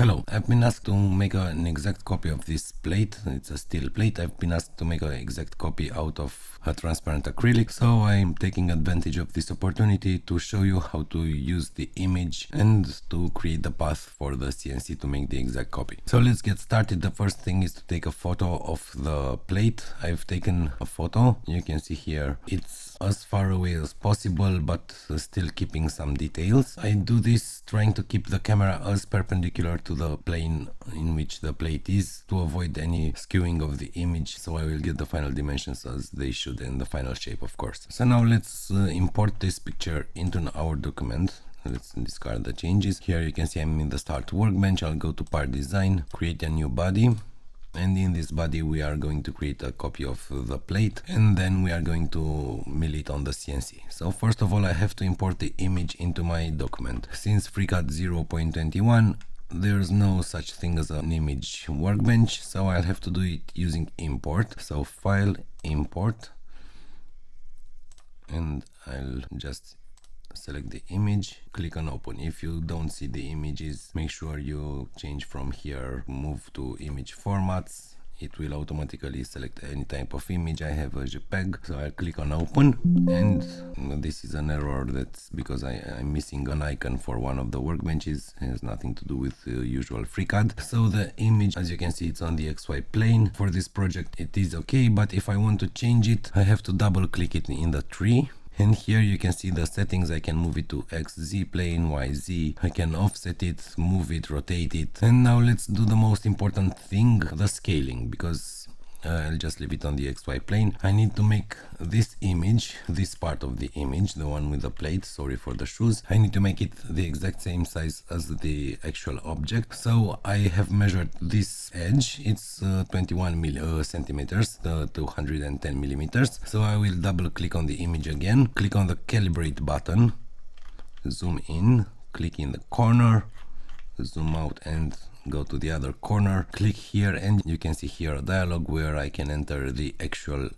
Hello, I've been asked to make an exact copy of this plate. It's a steel plate. I've been asked to make an exact copy out of a transparent acrylic. So I'm taking advantage of this opportunity to show you how to use the image and to create the path for the CNC to make the exact copy. So let's get started. The first thing is to take a photo of the plate. I've taken a photo. You can see here it's as far away as possible, but still keeping some details. I do this trying to keep the camera as perpendicular to the plane in which the plate is to avoid any skewing of the image, so I will get the final dimensions as they should and the final shape, of course. So now let's import this picture into our document. Let's discard the changes. Here you can see I'm in the start workbench. I'll go to part design, create a new body. And in this body we are going to create a copy of the plate, and then we are going to mill it on the CNC. So first of all I have to import the image into my document. Since FreeCAD 0.21 there's no such thing as an image workbench, so I'll have to do it using import. So file, import, and I'll just select the image, click on open. If you don't see the images, make sure you change from here, move to image formats. It will automatically select any type of image. I have a JPEG, so I'll click on open, and this is an error. That's because I'm missing an icon for one of the workbenches. It has nothing to do with the usual FreeCAD. So the image, as you can see, it's on the XY plane. For this project it is okay, but if I want to change it, I have to double click it in the tree. And here you can see the settings. I can move it to XZ plane, YZ, I can offset it, move it, rotate it. And now let's do the most important thing, the scaling, because I'll just leave it on the XY plane. I need to make this image, this part of the image, the one with the plate, sorry for the shoes, I need to make it the exact same size as the actual object. So I have measured this edge, it's 21 centimeters, 210 millimeters. So I will double click on the image again, click on the calibrate button, zoom in, click in the corner, zoom out and go to the other corner, click here, and you can see here a dialog where I can enter the actual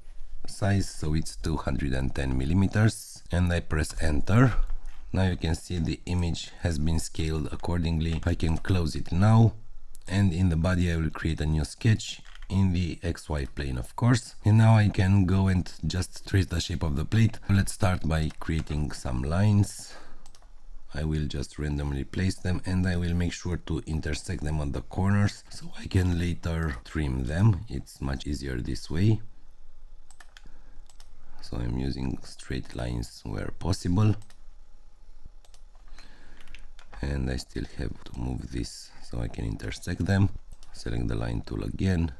size. So it's 210 millimeters, and I press enter. Now you can see the image has been scaled accordingly. I can close it now, and in the body I will create a new sketch in the XY plane, of course. And now I can go and just trace the shape of the plate. Let's start by creating some lines. I will just randomly place them, and I will make sure to intersect them on the corners so I can later trim them. It's much easier this way. So I'm using straight lines where possible, and I still have to move this so I can intersect them. Select the line tool again,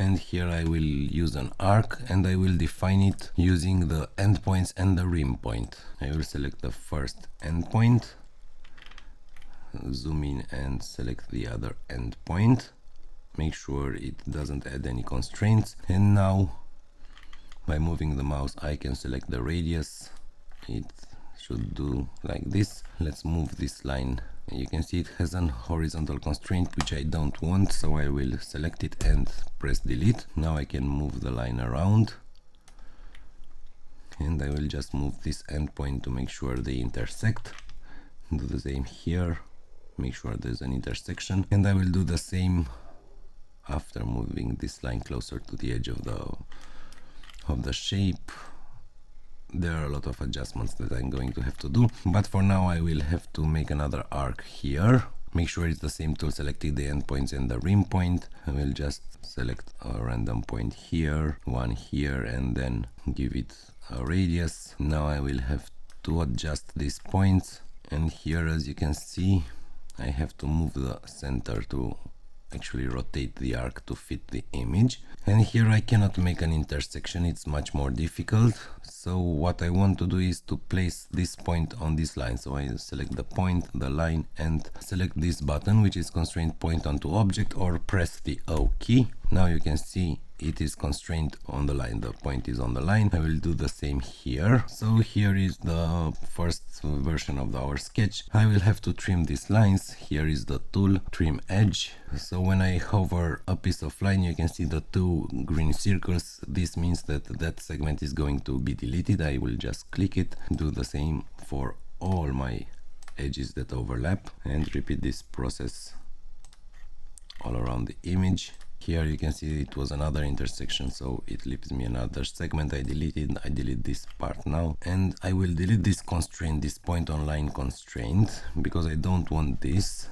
and here I will use an arc, and I will define it using the endpoints and the rim point. I will select the first endpoint, zoom in and select the other endpoint. Make sure it doesn't add any constraints. And now by moving the mouse I can select the radius. It should do like this. Let's move this line. You can see it has an horizontal constraint which I don't want, so I will select it and press delete. Now I can move the line around, and I will just move this endpoint to make sure they intersect. Do the same here, make sure there's an intersection, and I will do the same after moving this line closer to the edge of the shape. There are a lot of adjustments that I'm going to have to do, but for now I will have to make another arc here. Make sure it's the same tool, selecting the endpoints and the rim point. I will just select a random point here, one here, and then give it a radius. Now I will have to adjust these points, and here, as you can see, I have to move the center to actually rotate the arc to fit the image. And here I cannot make an intersection, it's much more difficult. So what I want to do is to place this point on this line. So I select the point, the line, and select this button, which is constraint point onto object, or press the O key. Now you can see it is constrained on the line, the point is on the line. I will do the same here. So here is the first version of our sketch. I will have to trim these lines. Here is the tool, trim edge. So when I hover a piece of line, you can see the two green circles. This means that that segment is going to be deleted. I will just click it, do the same for all my edges that overlap, and repeat this process all around the image. Here you can see it was another intersection, so it leaves me another segment I delete this part now, and I will delete this constraint, this point on line constraint, because I don't want this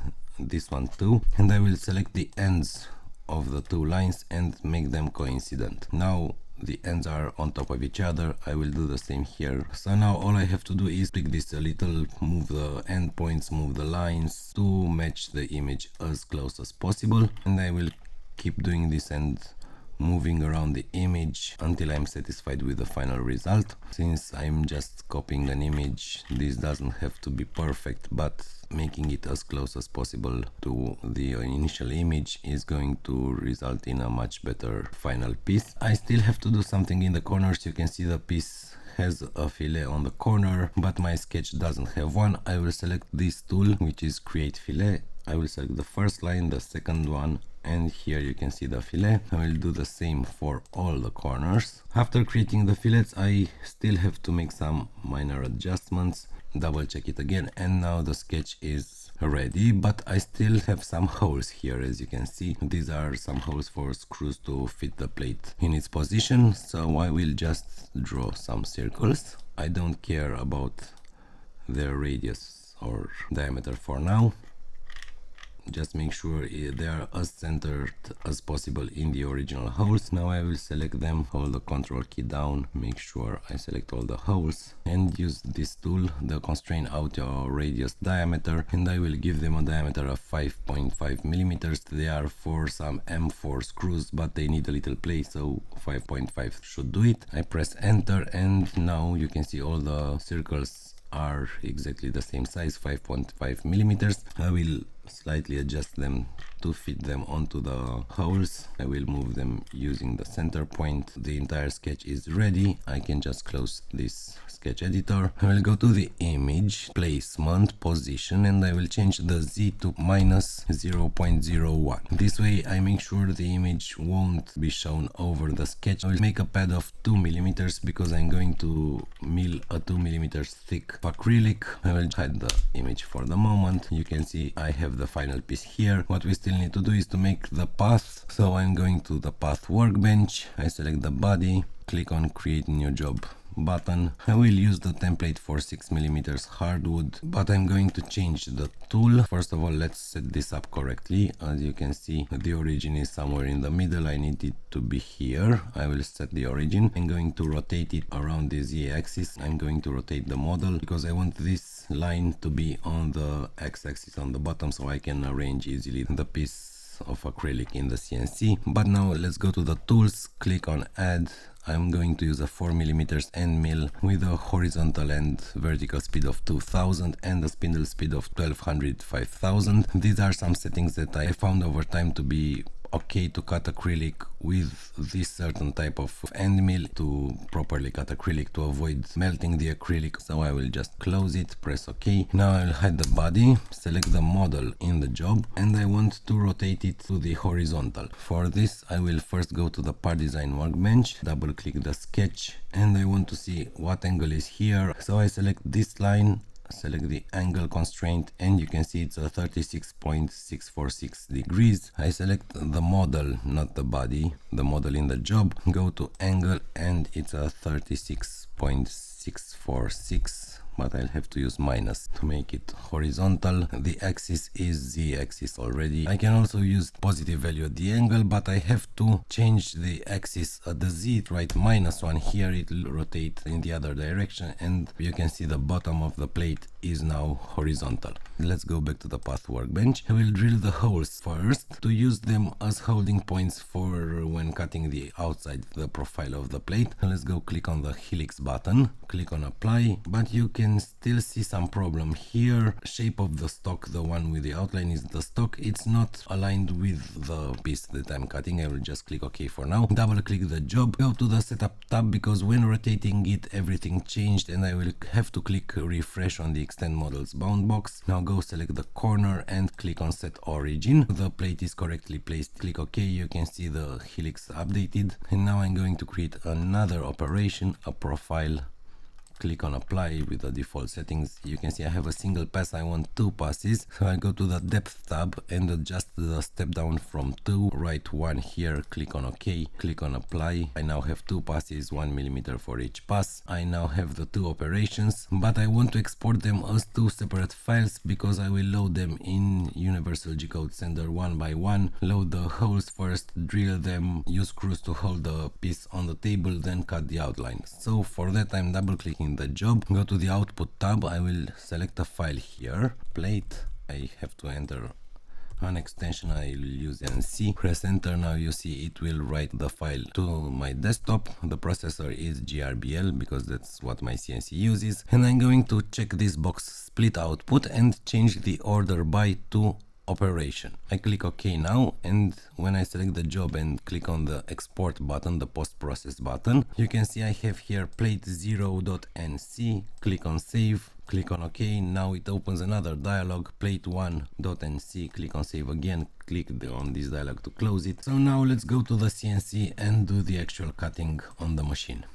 one too, and I will select the ends of the two lines and make them coincident. Now the ends are on top of each other. I will do the same here. So now all I have to do is click this a little, move the endpoints, move the lines to match the image as close as possible, and I will keep doing this and moving around the image until I'm satisfied with the final result. Since I'm just copying an image, this doesn't have to be perfect, but making it as close as possible to the initial image is going to result in a much better final piece. I still have to do something in the corners. You can see the piece has a fillet on the corner, but my sketch doesn't have one. I will select this tool, which is create fillet. I will select the first line, the second one, and here you can see the fillet. I will do the same for all the corners. After creating the fillets, I still have to make some minor adjustments, double check it again, and now the sketch is ready, but I still have some holes here. As you can see, these are some holes for screws to fit the plate in its position, so I will just draw some circles. I don't care about their radius or diameter for now. Just make sure they are as centered as possible in the original holes. Now I will select them, hold the Ctrl key down, make sure I select all the holes, and use this tool, the constraint auto radius diameter, and I will give them a diameter of 5.5 millimeters. They are for some M4 screws, but they need a little play, so 5.5 should do it. I press enter, and now you can see all the circles are exactly the same size, 5.5 millimeters. I will slightly adjust them to fit them onto the holes. I will move them using the center point. The entire sketch is ready. I can just close this sketch editor. I will go to the image, placement, position, and I will change the Z to minus 0.01. This way I make sure the image won't be shown over the sketch. I will make a pad of 2 millimeters because I'm going to mill a 2 millimeters thick acrylic. I will hide the image for the moment. You can see I have the final piece here. What we still need to do is to make the path. So I'm going to the path workbench. I select the body, click on create new job button. I will use the template for 6 millimeters hardwood, but I'm going to change the tool. First of all, let's set this up correctly. As you can see, the origin is somewhere in the middle. I need it to be here. I will set the origin. I'm going to rotate it around the Z-axis. I'm going to rotate the model because I want this line to be on the X-axis on the bottom, so I can arrange easily the piece of acrylic in the CNC. But now let's go to the tools, click on add. I'm going to use a 4 millimeters end mill with a horizontal and vertical speed of 2000 and a spindle speed of 1200 5000. These are some settings that I found over time to be okay to cut acrylic with this certain type of end mill, to properly cut acrylic to avoid melting the acrylic. So I will just close it, press OK. Now I will hide the body, select the model in the job, and I want to rotate it to the horizontal. For this I will first go to the part design workbench, double click the sketch, and I want to see what angle is here. So I select this line, select the angle constraint, and you can see it's a 36.646 degrees. I select the model, not the body, the model in the job, go to angle, and it's a 36.646, but I'll have to use minus to make it horizontal. The axis is Z-axis already. I can also use positive value at the angle, but I have to change the axis at the Z, write -1 here, it will rotate in the other direction, and you can see the bottom of the plate is now horizontal. Let's go back to the path workbench. I will drill the holes first to use them as holding points for when cutting the outside, the profile of the plate. Let's go click on the Helix button, click on apply, but you can still see some problem here. Shape of the stock, the one with the outline is the stock, it's not aligned with the piece that I'm cutting. I will just click OK for now, double click the job, go to the setup tab because when rotating it everything changed, and I will have to click refresh on the extend models bound box. Now go select the corner and click on set origin. The plate is correctly placed, click OK. You can see the helix updated, and now I'm going to create another operation, a profile. click on apply with the default settings. You can see I have a single pass, I want 2 passes, so I go to the depth tab and adjust the step down from 2, write 1 here, click on OK, click on apply. I now have 2 passes, 1 millimeter for each pass. I now have the 2 operations, but I want to export them as 2 separate files because I will load them in Universal G-Code Sender one by one. Load the holes first, drill them, use screws to hold the piece on the table, then cut the outline. So for that I'm double clicking the job, go to the output tab, I will select a file here, plate, I have to enter an extension, I will use CNC, press enter. Now you see it will write the file to my desktop. The processor is GRBL because that's what my CNC uses, and I'm going to check this box split output and change the order by to operation. I click OK now, and when I select the job and click on the export button, the post process button, you can see I have here plate 0.nc, click on save, click on OK. Now it opens another dialog, plate 1.nc, click on save again, click on this dialog to close it. So now let's go to the CNC and do the actual cutting on the machine.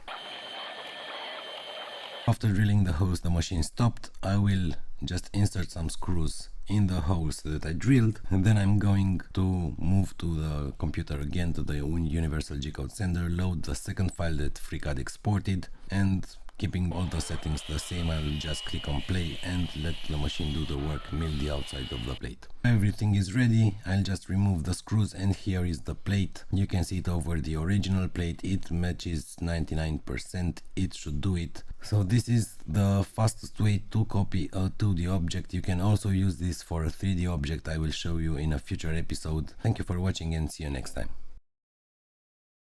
After drilling the holes, the machine stopped. I will just insert some screws in the holes that I drilled, and then I'm going to move to the computer again, to the Universal G-Code Sender, load the second file that FreeCAD exported, and keeping all the settings the same, I will just click on play and let the machine do the work, mill the outside of the plate. Everything is ready, I'll just remove the screws, and here is the plate. You can see it over the original plate, it matches 99%, it should do it. So this is the fastest way to copy a 2D object. You can also use this for a 3D object. I will show you in a future episode. Thank you for watching and see you next time.